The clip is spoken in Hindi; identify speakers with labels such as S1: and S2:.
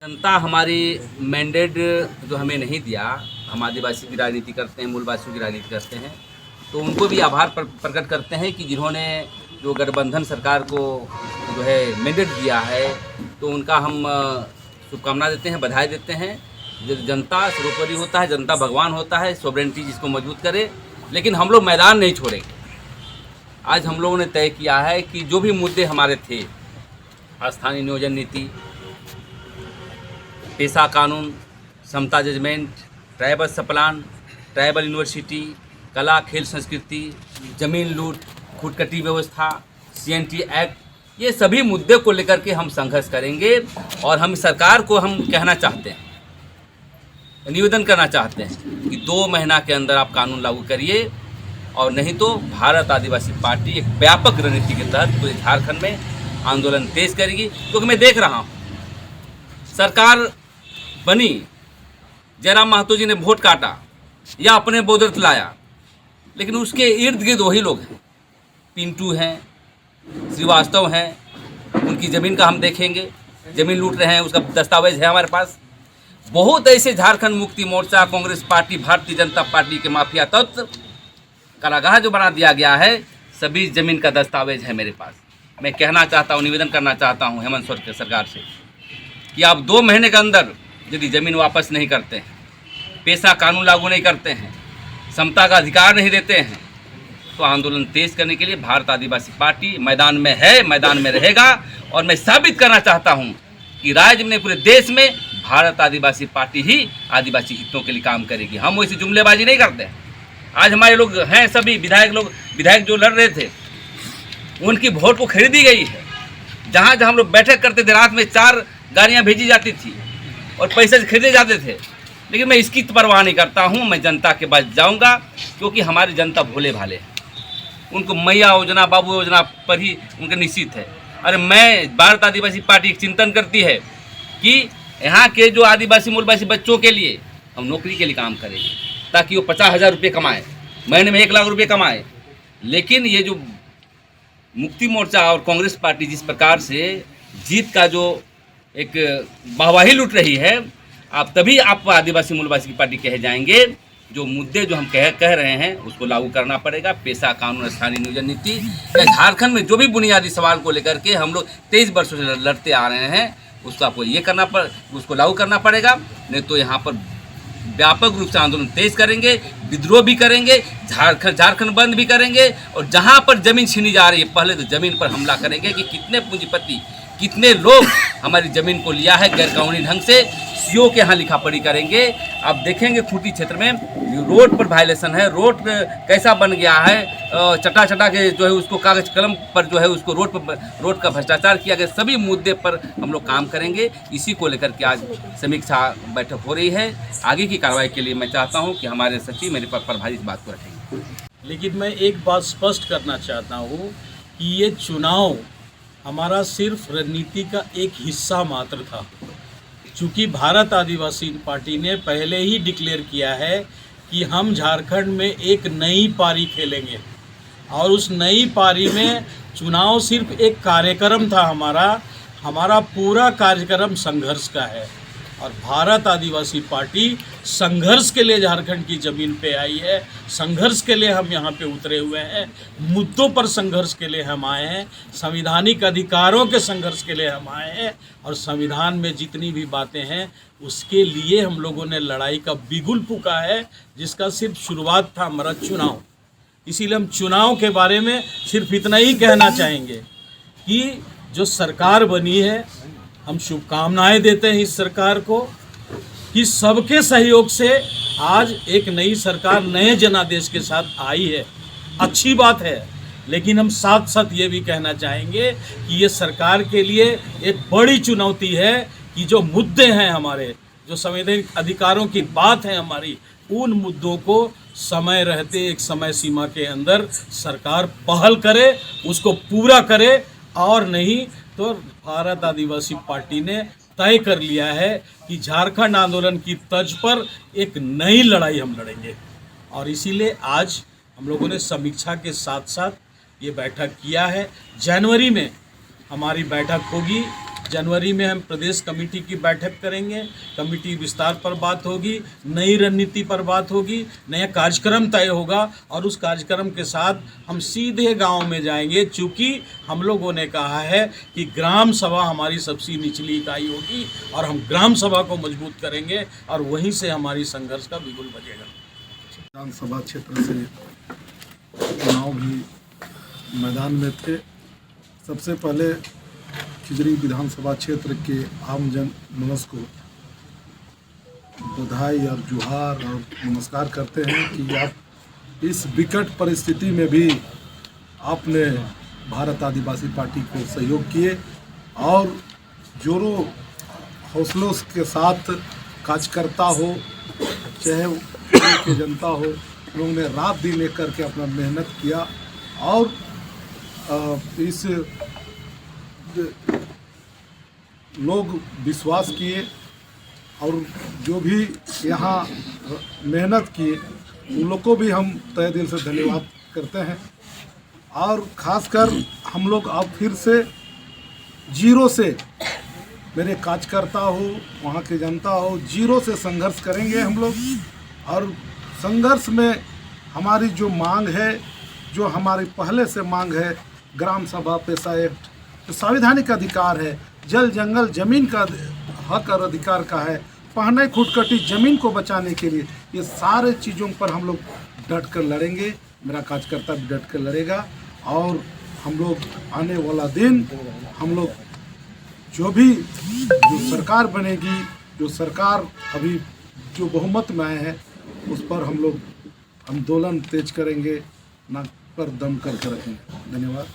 S1: जनता हमारी मैंडेट जो हमें नहीं दिया, हम आदिवासी की राजनीति करते हैं, मूलवासियों की राजनीति करते हैं, तो उनको भी आभार प्रकट करते हैं कि जिन्होंने जो गठबंधन सरकार को जो है मैंडेट दिया है, तो उनका हम शुभकामना देते हैं, बधाई देते हैं। जनता सर्वोपरि होता है, जनता भगवान होता है, सॉवरेनिटी जिसको मजबूत करे, लेकिन हम लोग मैदान नहीं छोड़ेंगे। आज हम लोगों ने तय किया है कि जो भी मुद्दे हमारे थे, स्थानीय नियोजन नीति, पेशा कानून, समता जजमेंट, ट्राइबल सप्लान, ट्राइबल यूनिवर्सिटी, कला खेल संस्कृति, जमीन लूट, खुदकटी व्यवस्था, CNT एक्ट, ये सभी मुद्दे को लेकर के हम संघर्ष करेंगे। और हम सरकार को हम कहना चाहते हैं, निवेदन करना चाहते हैं कि 2 महीना के अंदर आप कानून लागू करिए, और नहीं तो भारत आदिवासी पार्टी एक व्यापक रणनीति के तहत पूरे झारखंड में आंदोलन तेज करेगी। क्योंकि मैं देख रहा हूँ सरकार बनी, जयराम महतो जी ने वोट काटा या अपने बोदरत लाया, लेकिन उसके इर्द गिर्द वही लोग हैं, पिंटू हैं, श्रीवास्तव हैं, उनकी ज़मीन का हम देखेंगे, ज़मीन लूट रहे हैं, उसका दस्तावेज है हमारे पास। बहुत ऐसे झारखंड मुक्ति मोर्चा, कांग्रेस पार्टी, भारतीय जनता पार्टी के माफिया तत्व कारागाह जो बना दिया गया है, सभी ज़मीन का दस्तावेज है मेरे पास। मैं कहना चाहता हूँ, निवेदन करना चाहता हूँ हेमंत सोरेन के सरकार से कि आप 2 महीने के अंदर यदि ज़मीन वापस नहीं करते हैं, पेशा कानून लागू नहीं करते हैं, समता का अधिकार नहीं देते हैं, तो आंदोलन तेज करने के लिए भारत आदिवासी पार्टी मैदान में है, मैदान में रहेगा। और मैं साबित करना चाहता हूं कि राज्य में, पूरे देश में भारत आदिवासी पार्टी ही आदिवासी हितों के लिए काम करेगी। हम वैसी जुमलेबाजी नहीं करते हैं। आज हमारे लोग हैं, सभी विधायक जो लड़ रहे थे, उनकी वोट को खरीदी गई है। जहाँ जहाँ हम लोग बैठक करते थे, रात में 4 गाड़ियाँ भेजी जाती थी और पैसे से खरीदे जाते थे, लेकिन मैं इसकी परवाह नहीं करता हूँ। मैं जनता के पास जाऊँगा, क्योंकि हमारी जनता भोले भाले है, उनको मैया योजना, बाबू योजना पर ही उनका निश्चित है। अरे मैं भारत आदिवासी पार्टी एक चिंतन करती है कि यहाँ के जो आदिवासी मूलवासी बच्चों के लिए हम नौकरी के लिए काम करेंगे, ताकि वो 50,000 रुपये कमाएँ, महीने में 1 लाख रुपये कमाएँ। लेकिन ये जो मुक्ति मोर्चा और कांग्रेस पार्टी जिस प्रकार से जीत का जो एक वाहवाही लूट रही है, आप तभी आप आदिवासी मूलवासी की पार्टी कहे जाएंगे। जो मुद्दे जो हम कह रहे हैं उसको लागू करना पड़ेगा। पेशा कानून, स्थानीय नियोजन नीति, झारखंड में जो भी बुनियादी सवाल को लेकर के हम लोग 23 वर्षों से लड़ते आ रहे हैं, उसको आपको उसको लागू करना पड़ेगा। नहीं तो यहाँ पर व्यापक रूप से आंदोलन तेज करेंगे, विद्रोह भी करेंगे, झारखंड बंद भी करेंगे। और जहाँ पर ज़मीन छीनी जा रही है, पहले तो ज़मीन पर हमला करेंगे कि कितने पूंजीपति, कितने लोग हमारी ज़मीन को लिया है गैरकानूनी ढंग से। CO के यहाँ लिखा पढ़ी करेंगे। आप देखेंगे खूंटी क्षेत्र में रोड पर वायलेशन है, रोड कैसा बन गया है, चटा के जो है उसको कागज़ कलम पर जो है उसको रोड का भ्रष्टाचार किया गया। सभी मुद्दे पर हम लोग काम करेंगे। इसी को लेकर के आज समीक्षा बैठक हो रही है। आगे की कार्रवाई के लिए मैं चाहता हूँ कि हमारे सचिव मेरे पर प्रभारी इस बात को रखेंगे।
S2: लेकिन मैं एक बात स्पष्ट करना चाहता हूँ कि ये चुनाव हमारा सिर्फ रणनीति का एक हिस्सा मात्र था। चूँकि भारत आदिवासी पार्टी ने पहले ही डिक्लेयर किया है कि हम झारखंड में एक नई पारी खेलेंगे, और उस नई पारी में चुनाव सिर्फ एक कार्यक्रम था। हमारा पूरा कार्यक्रम संघर्ष का है, और भारत आदिवासी पार्टी संघर्ष के लिए झारखंड की ज़मीन पे आई है। संघर्ष के लिए हम यहाँ पे उतरे हुए हैं, मुद्दों पर संघर्ष के लिए हम आए हैं, संवैधानिक अधिकारों के संघर्ष के लिए हम आए हैं, और संविधान में जितनी भी बातें हैं उसके लिए हम लोगों ने लड़ाई का बिगुल फूंका है, जिसका सिर्फ शुरुआत था हमारा चुनाव। इसीलिए हम चुनाव के बारे में सिर्फ इतना ही कहना चाहेंगे कि जो सरकार बनी है, हम शुभकामनाएं देते हैं इस सरकार को कि सबके सहयोग से आज एक नई सरकार नए जनादेश के साथ आई है। अच्छी बात है, लेकिन हम साथ साथ ये भी कहना चाहेंगे कि ये सरकार के लिए एक बड़ी चुनौती है कि जो मुद्दे हैं हमारे, जो संवैधानिक अधिकारों की बात है हमारी, उन मुद्दों को समय रहते एक समय सीमा के अंदर सरकार पहल करे, उसको पूरा करे। और नहीं तो भारत आदिवासी पार्टी ने तय कर लिया है कि झारखंड आंदोलन की तर्ज पर एक नई लड़ाई हम लड़ेंगे। और इसीलिए आज हम लोगों ने समीक्षा के साथ साथ ये बैठक किया है। जनवरी में हमारी बैठक होगी जनवरी में हम प्रदेश कमेटी की बैठक करेंगे, कमेटी विस्तार पर बात होगी, नई रणनीति पर बात होगी, नया कार्यक्रम तय होगा और उस कार्यक्रम के साथ हम सीधे गांव में जाएंगे। चूँकि हम लोगों ने कहा है कि ग्राम सभा हमारी सबसे निचली इकाई होगी और हम ग्राम सभा को मजबूत करेंगे और वहीं से हमारी संघर्ष का बिगुल बजेगा।
S3: विधानसभा क्षेत्र से चुनाव भी मैदान में थे। सबसे पहले खिजरी विधानसभा क्षेत्र के आम जन मनस को बधाई और जुहार और नमस्कार करते हैं कि आप इस विकट परिस्थिति में भी आपने भारत आदिवासी पार्टी को सहयोग किए और जोरों हौसलों के साथ कार्यकर्ता हो चाहे के जनता हो, लोगों ने रात दिन एक करके अपना मेहनत किया और इस लोग विश्वास किए और जो भी यहाँ मेहनत किए उन लोग को भी हम तहे दिल से धन्यवाद करते हैं। और ख़ासकर हम लोग अब फिर से जीरो से, मेरे कार्यकर्ता हो वहाँ के जनता हो, जीरो से संघर्ष करेंगे हम लोग। और संघर्ष में हमारी जो मांग है, जो हमारी पहले से मांग है, ग्राम सभा पेशा एक्ट, तो संवैधानिक अधिकार है, जल जंगल जमीन का हक और अधिकार का है, पहने खुदकटी जमीन को बचाने के लिए, ये सारे चीज़ों पर हम लोग डट कर लड़ेंगे। मेरा कार्यकर्ता भी डट कर लड़ेगा और हम लोग आने वाला दिन हम लोग जो सरकार बनेगी, जो सरकार अभी जो बहुमत में आए हैं उस पर हम लोग आंदोलन तेज करेंगे, नाक पर दम करके रखेंगे। धन्यवाद।